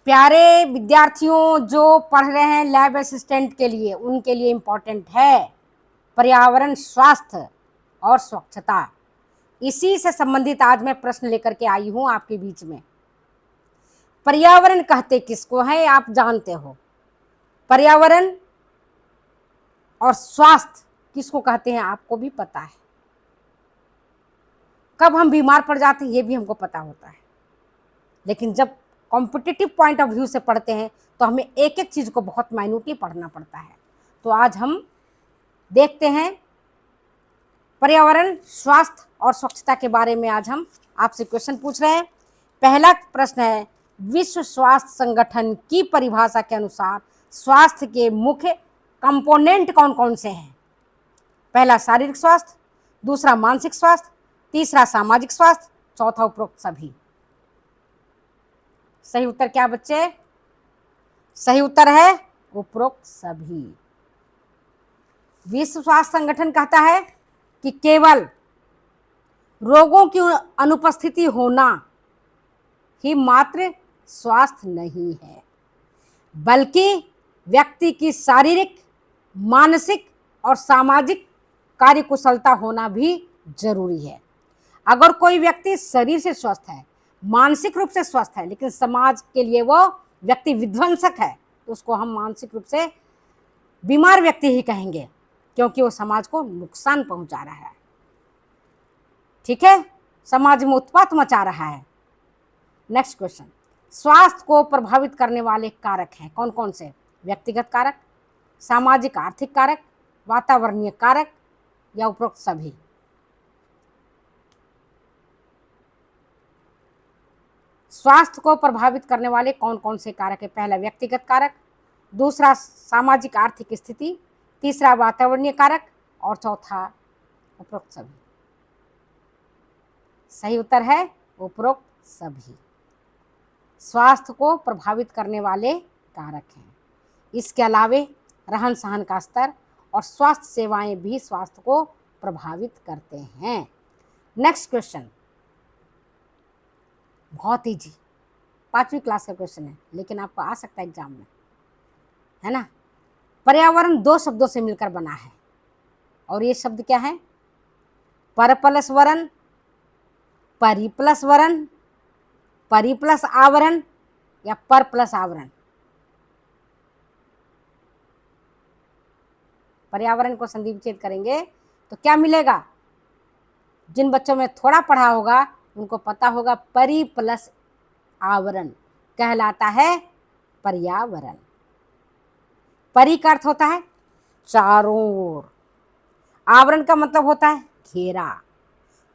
प्यारे विद्यार्थियों जो पढ़ रहे हैं लैब असिस्टेंट के लिए, उनके लिए इम्पोर्टेंट है पर्यावरण, स्वास्थ्य और स्वच्छता। इसी से संबंधित आज मैं प्रश्न लेकर के आई हूं आपके बीच में। पर्यावरण कहते किसको है आप जानते हो? पर्यावरण और स्वास्थ्य किसको कहते हैं आपको भी पता है। कब हम बीमार पड़ जाते हैं ये भी हमको पता होता है, लेकिन जब कॉम्पिटिटिव पॉइंट ऑफ व्यू से पढ़ते हैं तो हमें एक एक चीज़ को बहुत माइन्यूटली पढ़ना पड़ता है। तो आज हम देखते हैं पर्यावरण, स्वास्थ्य और स्वच्छता के बारे में। आज हम आपसे क्वेश्चन पूछ रहे हैं। पहला प्रश्न है, विश्व स्वास्थ्य संगठन की परिभाषा के अनुसार स्वास्थ्य के मुख्य कंपोनेंट कौन कौन से हैं? पहला शारीरिक स्वास्थ्य, दूसरा मानसिक स्वास्थ्य, तीसरा सामाजिक स्वास्थ्य, चौथा उपरोक्त सभी। सही उत्तर क्या बच्चे? सही उत्तर है उपरोक्त सभी। विश्व स्वास्थ्य संगठन कहता है कि केवल रोगों की अनुपस्थिति होना ही मात्र स्वास्थ्य नहीं है, बल्कि व्यक्ति की शारीरिक, मानसिक और सामाजिक कार्यकुशलता होना भी जरूरी है। अगर कोई व्यक्ति शरीर से स्वस्थ है, मानसिक रूप से स्वस्थ है, लेकिन समाज के लिए वो व्यक्ति विध्वंसक है, तो उसको हम मानसिक रूप से बीमार व्यक्ति ही कहेंगे, क्योंकि वो समाज को नुकसान पहुंचा रहा है। ठीक है, समाज में उत्पात मचा रहा है। नेक्स्ट क्वेश्चन, स्वास्थ्य को प्रभावित करने वाले कारक हैं कौन कौन से? व्यक्तिगत कारक, सामाजिक आर्थिक कारक, वातावरणीय कारक या उपरोक्त सभी? स्वास्थ्य को प्रभावित करने वाले कौन कौन से कारक है? पहला व्यक्तिगत कारक, दूसरा सामाजिक आर्थिक स्थिति, तीसरा वातावरणीय कारक और चौथा उपरोक्त सभी। सही उत्तर है उपरोक्त सभी। स्वास्थ्य को प्रभावित करने वाले कारक हैं। इसके अलावे रहन सहन का स्तर और स्वास्थ्य सेवाएं भी स्वास्थ्य को प्रभावित करते हैं। नेक्स्ट क्वेश्चन बहुत इजी, 5वीं क्लास का क्वेश्चन है, लेकिन आपको आ सकता है एग्जाम में, है ना। पर्यावरण 2 शब्दों से मिलकर बना है, और ये शब्द क्या है? पर प्लस वरण, परि प्लस वरण, परि प्लस आवरण या पर प्लस आवरण? पर्यावरण को संधि विच्छेद करेंगे तो क्या मिलेगा? जिन बच्चों में थोड़ा पढ़ा होगा उनको पता होगा, परि प्लस आवरण कहलाता है पर्यावरण। परि का अर्थ होता है चारों ओर, आवरण का मतलब होता है घेरा।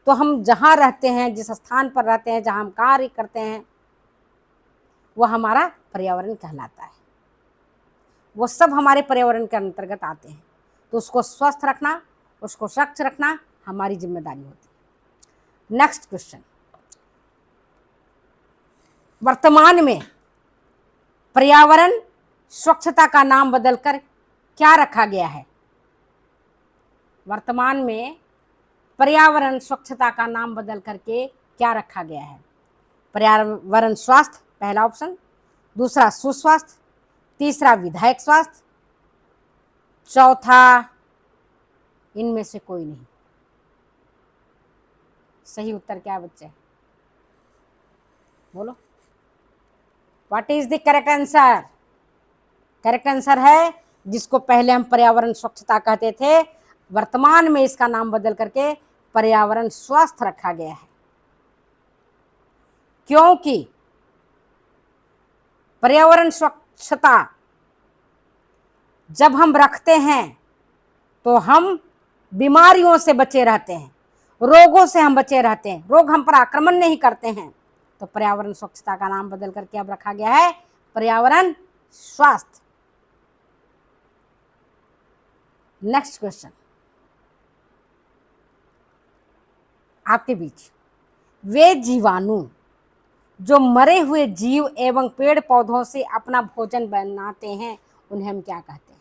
तो हम जहाँ रहते हैं, जिस स्थान पर रहते हैं, जहाँ हम कार्य करते हैं, वह हमारा पर्यावरण कहलाता है। वो सब हमारे पर्यावरण के अंतर्गत आते हैं। तो उसको स्वस्थ रखना, उसको स्वच्छ रखना हमारी जिम्मेदारी होती है। नेक्स्ट क्वेश्चन, वर्तमान में पर्यावरण स्वच्छता का नाम बदलकर क्या रखा गया है? वर्तमान में पर्यावरण स्वच्छता का नाम बदल करके क्या रखा गया है? पर्यावरण स्वास्थ्य पहला ऑप्शन, दूसरा सुस्वास्थ्य, तीसरा विधायक स्वास्थ्य, चौथा इनमें से कोई नहीं। सही उत्तर क्या है बच्चे? बोलो, what is the correct answer? Correct answer है, जिसको पहले हम पर्यावरण स्वच्छता कहते थे, वर्तमान में इसका नाम बदल करके पर्यावरण स्वास्थ्य रखा गया है। क्योंकि पर्यावरण स्वच्छता जब हम रखते हैं तो हम बीमारियों से बचे रहते हैं, रोगों से हम बचे रहते हैं, रोग हम पर आक्रमण नहीं करते हैं। तो पर्यावरण स्वच्छता का नाम बदल करके अब रखा गया है पर्यावरण स्वास्थ्य। नेक्स्ट क्वेश्चन आपके बीच, वे जीवाणु जो मरे हुए जीव एवं पेड़ पौधों से अपना भोजन बनाते हैं उन्हें हम क्या कहते हैं?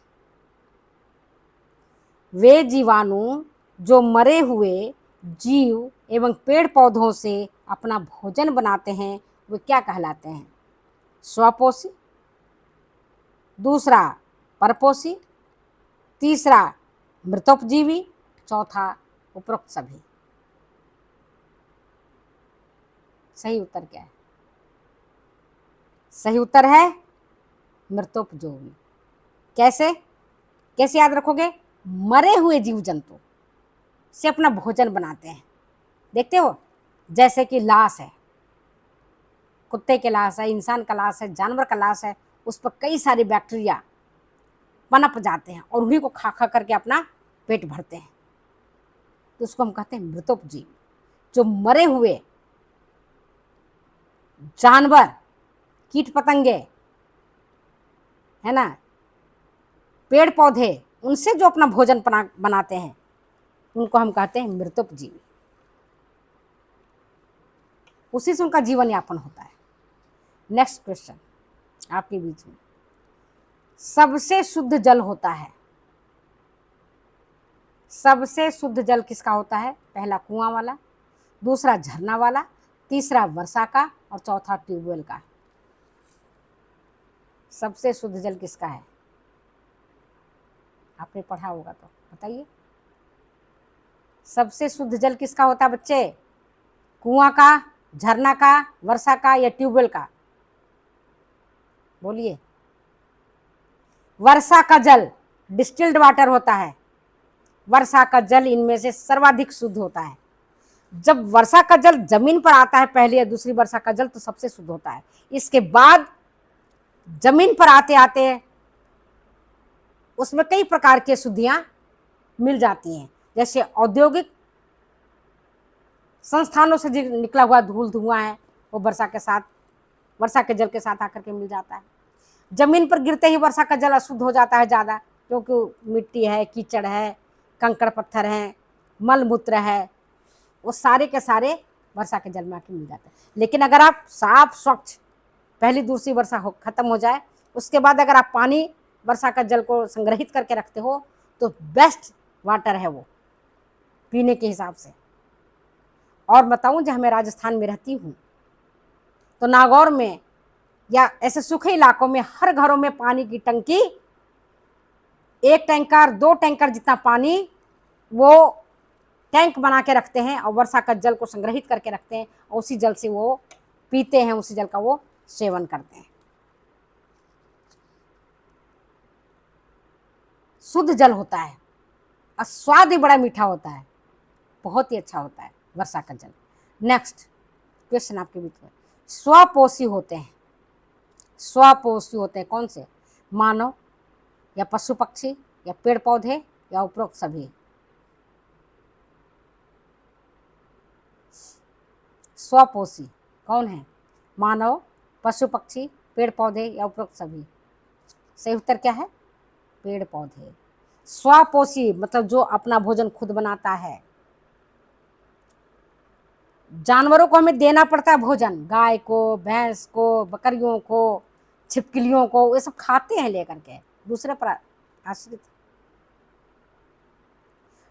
वे जीवाणु जो मरे हुए जीव एवं पेड़ पौधों से अपना भोजन बनाते हैं वे क्या कहलाते हैं? स्वपोषी, दूसरा परपोषी, तीसरा मृतोपजीवी, चौथा उपरोक्त सभी। सही उत्तर क्या है? सही उत्तर है मृतोपजीवी। कैसे कैसे याद रखोगे? मरे हुए जीव जंतु से अपना भोजन बनाते हैं। देखते हो, जैसे कि लाश है, कुत्ते के लाश है, इंसान का लाश है, जानवर का लाश है, उस पर कई सारे बैक्टीरिया पनप जाते हैं और उन्हीं को खा खा करके अपना पेट भरते हैं। तो उसको हम कहते हैं मृतोपजीवी। जो मरे हुए जानवर, कीट पतंगे, है ना, पेड़ पौधे, उनसे जो अपना भोजन बनाते हैं, उनको हम कहते हैं मृतोपजीवी। उसी से उनका जीवन यापन होता है। नेक्स्ट क्वेश्चन आपके बीच में, सबसे शुद्ध जल होता है, सबसे शुद्ध जल किसका होता है? पहला कुआं वाला, दूसरा झरना वाला, तीसरा वर्षा का और चौथा ट्यूबवेल का। सबसे शुद्ध जल किसका है? आपने पढ़ा होगा तो बताइए। सबसे शुद्ध जल किसका होता है बच्चे? कुआं का, झरना का, वर्षा का या ट्यूबवेल का? बोलिए। वर्षा का जल डिस्टिल्ड वाटर होता है। वर्षा का जल इनमें से सर्वाधिक शुद्ध होता है। जब वर्षा का जल जमीन पर आता है, पहली या दूसरी वर्षा का जल, तो सबसे शुद्ध होता है। इसके बाद जमीन पर आते आते उसमें कई प्रकार की शुद्धियां मिल जाती हैं, जैसे औद्योगिक संस्थानों से निकला हुआ धूल धुआं है, वो वर्षा के जल के साथ आकर के मिल जाता है। जमीन पर गिरते ही वर्षा का जल अशुद्ध हो जाता है ज़्यादा, क्योंकि मिट्टी है, कीचड़ है, कंकड़ पत्थर हैं, मल मूत्र है, वो सारे के सारे वर्षा के जल में आके मिल जाते हैं। लेकिन अगर आप साफ स्वच्छ पहली दूसरी वर्षा खत्म हो जाए, उसके बाद अगर आप पानी वर्षा का जल को संग्रहित करके रखते हो, तो बेस्ट वाटर है वो पीने के हिसाब से। और बताऊं, जहाँ मैं राजस्थान में रहती हूँ, तो नागौर में या ऐसे सूखे इलाकों में हर घरों में पानी की टंकी, 1 टैंकर 2 टैंकर जितना पानी वो टैंक बना के रखते हैं और वर्षा का जल को संग्रहित करके रखते हैं, और उसी जल से वो पीते हैं, उसी जल का वो सेवन करते हैं। शुद्ध जल होता है और स्वाद भी बड़ा मीठा होता है, बहुत ही अच्छा होता है वर्षा का जल। नेक्स्ट क्वेश्चन आपके बीच में, स्वपोषी होते हैं। स्वपोषी होते हैं कौन से? मानव या पशु पक्षी या पेड़ पौधे या उपरोक्त सभी? स्वपोषी कौन है? मानव, पशु पक्षी, पेड़ पौधे या उपरोक्त सभी? सही उत्तर क्या है? पेड़ पौधे। स्वपोषी मतलब जो अपना भोजन खुद बनाता है। जानवरों को हमें देना पड़ता है भोजन, गाय को, भैंस को, बकरियों को, छिपकलियों को, ये सब खाते हैं लेकर के, दूसरे पर आश्रित।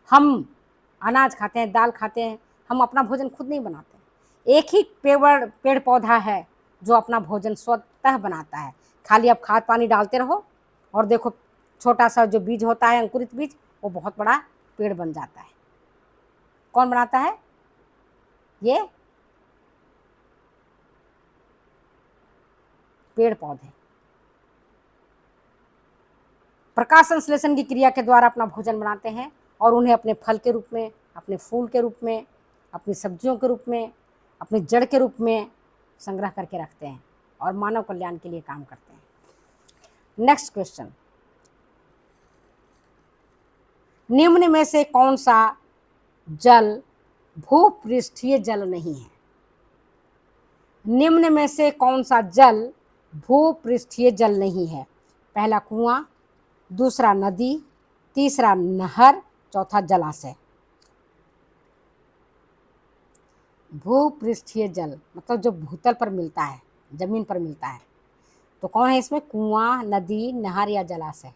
हम अनाज खाते हैं, दाल खाते हैं, हम अपना भोजन खुद नहीं बनाते। एक ही पेड़ पौधा है जो अपना भोजन स्वतः बनाता है। खाली आप खाद पानी डालते रहो और देखो, छोटा सा जो बीज होता है, अंकुरित बीज, वो बहुत बड़ा पेड़ बन जाता है। कौन बनाता है? ये पेड़ पौधे। प्रकाश संश्लेषण की क्रिया के द्वारा अपना भोजन बनाते हैं और उन्हें अपने फल के रूप में, अपने फूल के रूप में, अपनी सब्जियों के रूप में, अपनी जड़ के रूप में संग्रह करके रखते हैं और मानव कल्याण के लिए काम करते हैं। नेक्स्ट क्वेश्चन, निम्न में से कौन सा जल भूपृष्ठीय जल नहीं है? निम्न में से कौन सा जल भूपृष्ठीय जल नहीं है? पहला कुआं, दूसरा नदी, तीसरा नहर, चौथा जलाशय। भूपृष्ठीय जल मतलब जो भूतल पर मिलता है, जमीन पर मिलता है, तो कौन है इसमें? कुआं, नदी, नहर या जलाशय?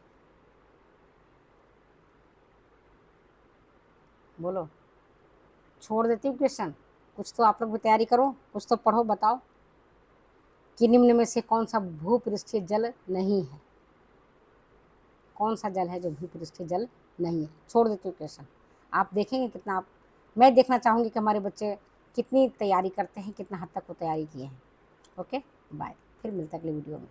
बोलो। छोड़ देती हूँ क्वेश्चन, कुछ तो आप लोग भी तैयारी करो, कुछ तो पढ़ो, बताओ कि निम्न में से कौन सा भूपृष्ठीय जल नहीं है? कौन सा जल है जो भूपृष्ठीय जल नहीं है? छोड़ देती हूँ क्वेश्चन, आप देखेंगे कितना आप, मैं देखना चाहूँगी कि हमारे बच्चे कितनी तैयारी करते हैं, कितना हद तक वो तैयारी किए हैं। ओके, बाय, फिर मिलते हैं अगले वीडियो में।